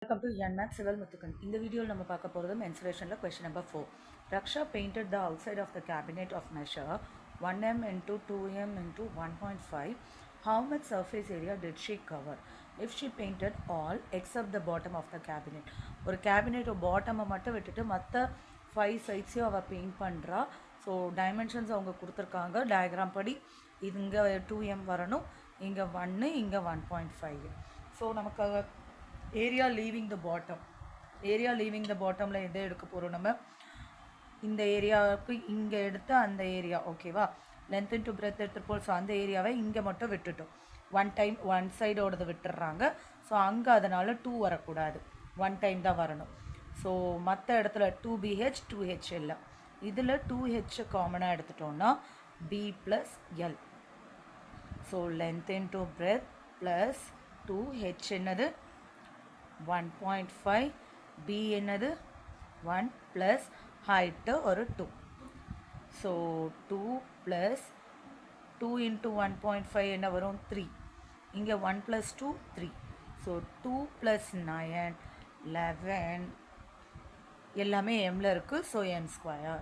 Welcome to NMAX Civil Muthukan. In the video, we will talk about the mensuration question number 4. Raksha painted the outside of the cabinet of measure 1m into 2m into 1.5. How much surface area did she cover? If she painted all except the bottom of the cabinet. ஒரு cabinet bottom மட்டும் விட்டுட்டு மற்ற 5 sides அவ paint பண்ணுறா. So dimensions அவங்க கொடுத்துருக்காங்க diagram படி இது இங்கே 2m வரணும், இங்கே 1, இங்கே 1.5. ஸோ நமக்கு ஏரியா லீவிங் த பாட்டமில் எதை எடுக்க போகிறோம் நம்ம இந்த ஏரியாவுக்கு இங்கே எடுத்து அந்த ஏரியா ஓகேவா லென்த் இன்ட்டு பிரெத் எடுத்துகிட்டு ஸோ அந்த ஏரியாவை இங்கே மட்டும் விட்டுட்டோம். ஒன் சைடோடது விட்டுடுறாங்க. ஸோ அங்கே அதனால் 2 வரக்கூடாது, 1 டைம் தான் வரணும். ஸோ மற்ற இடத்துல 2BH 2H இல்லை, இதில் 2H காமனாக எடுத்துட்டோம்னா B + L. So length into breadth plus 2H என்னது 1.5, B என்னது 1 ப்ளஸ் ஹைட்டு ஒரு 2. ஸோ 2 ப்ளஸ் 2 இன்ட்டு 1.5 என்ன வரும் 3. இங்கே 1 + 2 3. ஸோ 2 + 9 11 எல்லாமே எம்மில் இருக்குது. So m².